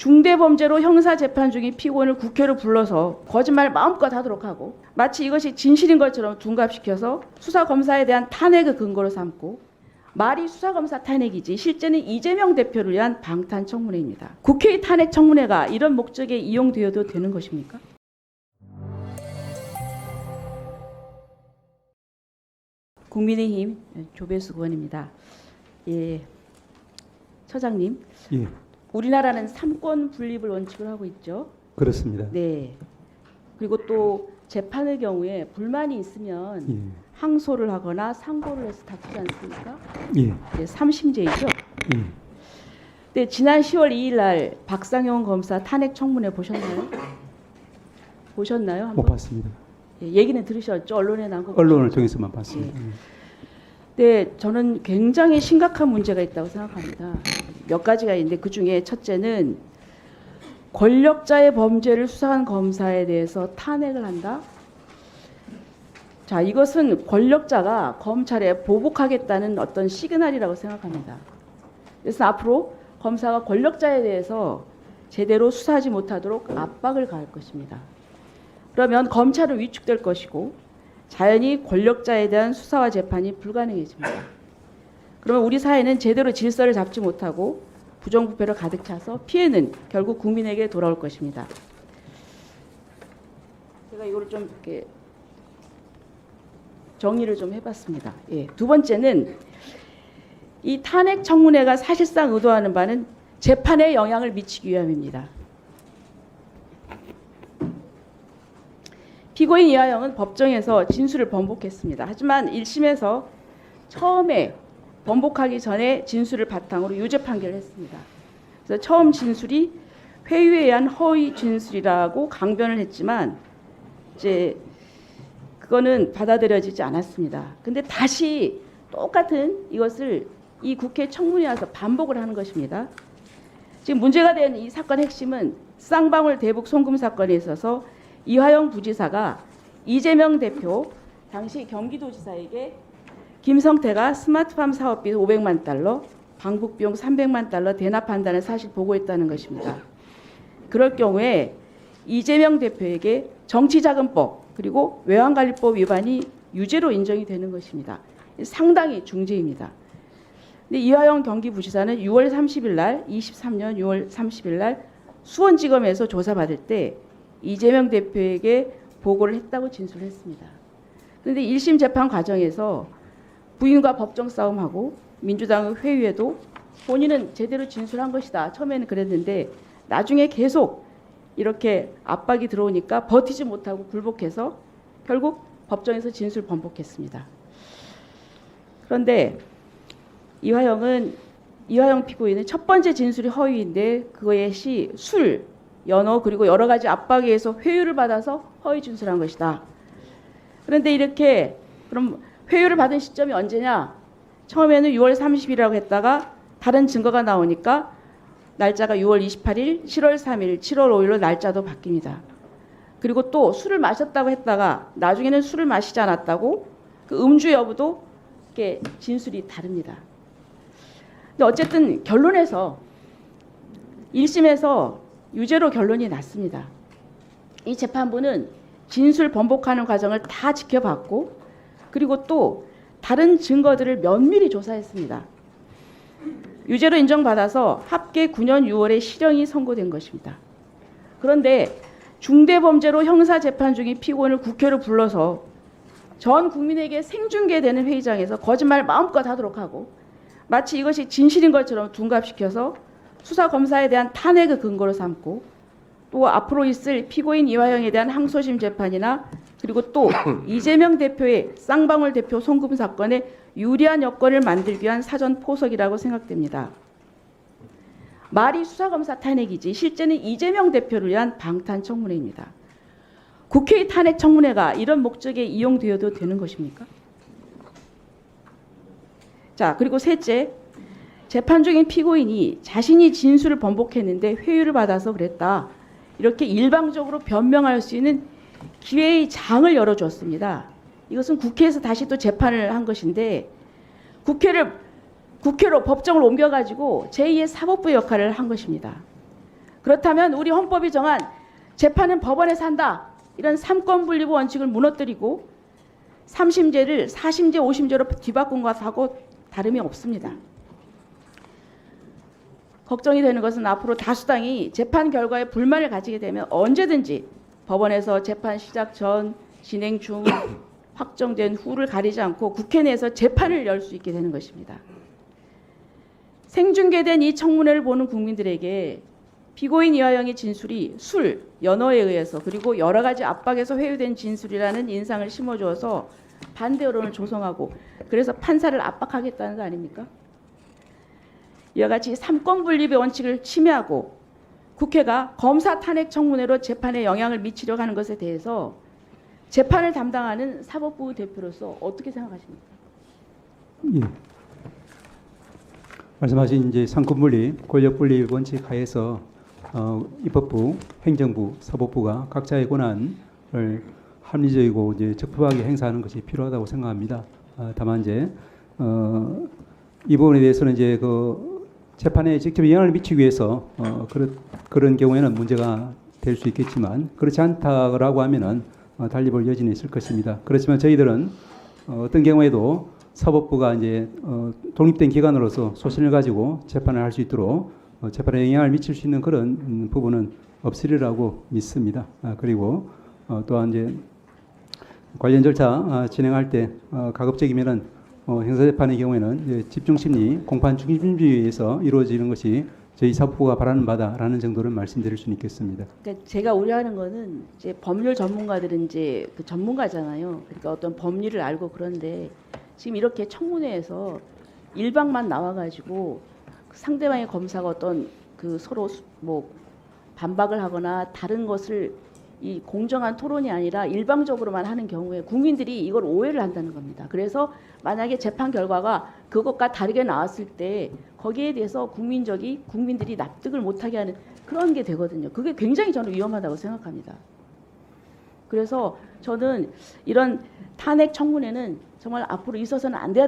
중대범죄로 형사재판 중인 피고인을 국회로 불러서 거짓말 마음껏 하도록 하고 마치 이것이 진실인 것처럼 둔갑시켜서 수사검사에 대한 탄핵의 근거로 삼고 말이 수사검사 탄핵이지 실제는 이재명 대표를 위한 방탄청문회입니다. 국회의 탄핵청문회가 이런 목적에 이용되어도 되는 것입니까? 국민의힘 조배수 의원입니다. 예, 처장님. 예, 우리나라는 삼권 분립을 원칙으로 하고 있죠. 그렇습니다. 네. 그리고 또 재판의 경우에 불만이 있으면 예, 항소를 하거나 상고를 해서 다투지 않습니까? 예, 네, 3심제이죠. 예. 네, 지난 10월 2일 날 박상용 검사 탄핵 청문회 보셨나요? 보셨나요? 못 한번? 봤습니다. 예, 얘기는 들으셨죠? 언론에 나온 거. 언론을 통해서만 봤습니다. 네, 저는 굉장히 심각한 문제가 있다고 생각합니다. 몇 가지가 있는데 그 중에 첫째는 권력자의 범죄를 수사한 검사에 대해서 탄핵을 한다. 자, 이것은 권력자가 검찰에 보복하겠다는 어떤 시그널이라고 생각합니다. 그래서 앞으로 검사가 권력자에 대해서 제대로 수사하지 못하도록 압박을 가할 것입니다. 그러면 검찰은 위축될 것이고 자연히 권력자에 대한 수사와 재판이 불가능해집니다. 그러면 우리 사회는 제대로 질서를 잡지 못하고 부정부패로 가득 차서 피해는 결국 국민에게 돌아올 것입니다. 제가 이거를 좀 이렇게 정리를 좀 해봤습니다. 예. 두 번째는 이 탄핵 청문회가 사실상 의도하는 바는 재판에 영향을 미치기 위함입니다. 피고인 이화영은 법정에서 진술을 번복했습니다. 하지만 1심에서 처음에 번복하기 전에 진술을 바탕으로 유죄 판결을 했습니다. 그래서 처음 진술이 회유에 의한 허위 진술이라고 강변을 했지만 이제 그거는 받아들여지지 않았습니다. 근데 다시 똑같은 이것을 이 국회 청문회에 와서 반복을 하는 것입니다. 지금 문제가 된 이 사건의 핵심은 쌍방울 대북 송금 사건에 있어서 이화영 부지사가 이재명 대표 당시 경기도지사에게 김성태가 스마트팜 사업비 500만 달러, 방북비용 300만 달러 대납한다는 사실 보고했다는 것입니다. 그럴 경우에 이재명 대표에게 정치자금법 그리고 외환관리법 위반이 유죄로 인정이 되는 것입니다. 상당히 중죄입니다. 근데 이화영 경기부지사는 6월 30일 날 23년 6월 30일 날 수원지검에서 조사받을 때 이재명 대표에게 보고를 했다고 진술을 했습니다. 그런데 1심 재판 과정에서 부인과 법정 싸움하고 민주당의 회유에도 본인은 제대로 진술한 것이다. 처음에는 그랬는데 나중에 계속 이렇게 압박이 들어오니까 버티지 못하고 굴복해서 결국 법정에서 진술 번복했습니다. 그런데 이화영 피고인은 첫 번째 진술이 허위인데 그것이 술, 연호 그리고 여러 가지 압박에 의해서 회유를 받아서 허위 진술한 것이다. 그런데 이렇게 그럼 회유를 받은 시점이 언제냐? 처음에는 6월 30일이라고 했다가 다른 증거가 나오니까 날짜가 6월 28일, 7월 3일, 7월 5일로 날짜도 바뀝니다. 그리고 또 술을 마셨다고 했다가 나중에는 술을 마시지 않았다고 그 음주 여부도 이렇게 진술이 다릅니다. 근데 어쨌든 결론에서 1심에서 유죄로 결론이 났습니다. 이 재판부는 진술 번복하는 과정을 다 지켜봤고 그리고 또 다른 증거들을 면밀히 조사했습니다. 유죄로 인정받아서 합계 9년 6월에 실형이 선고된 것입니다. 그런데 중대범죄로 형사재판 중인 피고인을 국회로 불러서 전 국민에게 생중계되는 회의장에서 거짓말 마음껏 하도록 하고 마치 이것이 진실인 것처럼 둔갑시켜서 수사검사에 대한 탄핵의 근거로 삼고 또 앞으로 있을 피고인 이화영에 대한 항소심 재판이나 그리고 또 이재명 대표의 쌍방울 대표 송금 사건에 유리한 여건을 만들기 위한 사전 포석이라고 생각됩니다. 말이 수사검사 탄핵이지 실제는 이재명 대표를 위한 방탄청문회입니다. 국회의 탄핵청문회가 이런 목적에 이용되어도 되는 것입니까? 자, 그리고 셋째, 재판 중인 피고인이 자신이 진술을 번복했는데 회유를 받아서 그랬다. 이렇게 일방적으로 변명할 수 있는 기회의 장을 열어주었습니다. 이것은 국회에서 다시 또 재판을 한 것인데 국회로 법정을 옮겨가지고 제2의 사법부 역할을 한 것입니다. 그렇다면 우리 헌법이 정한 재판은 법원에서 한다. 이런 삼권 분립 원칙을 무너뜨리고 3심제를 4심제, 5심제로 뒤바꾼 것하고 다름이 없습니다. 걱정이 되는 것은 앞으로 다수당이 재판 결과에 불만을 가지게 되면 언제든지 법원에서 재판 시작 전, 진행 중, 확정된 후를 가리지 않고 국회 내에서 재판을 열 수 있게 되는 것입니다. 생중계된 이 청문회를 보는 국민들에게 피고인 이화영의 진술이 술, 연어에 의해서 그리고 여러 가지 압박에서 회유된 진술이라는 인상을 심어주어서 반대 여론을 조성하고 그래서 판사를 압박하겠다는 거 아닙니까? 이와 같이 삼권 분립의 원칙을 침해하고 국회가 검사 탄핵 청문회로 재판에 영향을 미치려고 하는 것에 대해서 재판을 담당하는 사법부 대표로서 어떻게 생각하십니까? 예. 말씀하신 이제 삼권 분립, 권력 분립 원칙 하에서 입법부, 행정부, 사법부가 각자의 권한을 합리적이고 이제 적법하게 행사하는 것이 필요하다고 생각합니다. 다만 이제 이 부분에 대해서는 이제 그 재판에 직접 영향을 미치기 위해서 그런 경우에는 문제가 될 수 있겠지만 그렇지 않다고 하면은 달리 볼 여지는 있을 것입니다. 그렇지만 저희들은 어떤 경우에도 사법부가 이제 독립된 기관으로서 소신을 가지고 재판을 할 수 있도록 재판에 영향을 미칠 수 있는 그런 부분은 없으리라고 믿습니다. 그리고 또한 이제 관련 절차 진행할 때 가급적이면은 형사재판의 경우에는 이제 집중심리, 공판 중심주의에서 이루어지는 것이 저희 사법부가 바라는 바다라는 정도를 말씀드릴 수는 있겠습니다. 그러니까 제가 우려하는 거는 이제 법률 전문가들은 이제 그 전문가잖아요. 그러니까 어떤 법률을 알고 그런데 지금 이렇게 청문회에서 일방만 나와가지고 상대방의 검사가 어떤 그 서로 뭐 반박을 하거나 다른 것을 이 공정한 토론이 아니라 일방적으로만 하는 경우에 국민들이 이걸 오해를 한다는 겁니다. 그래서 만약에 재판 결과가 그것과 다르게 나왔을 때 거기에 대해서 국민들이 납득을 못하게 하는 그런 게 되거든요. 그게 굉장히 저는 위험하다고 생각합니다. 그래서 저는 이런 탄핵 청문회는 정말 앞으로 있어서는 안 돼야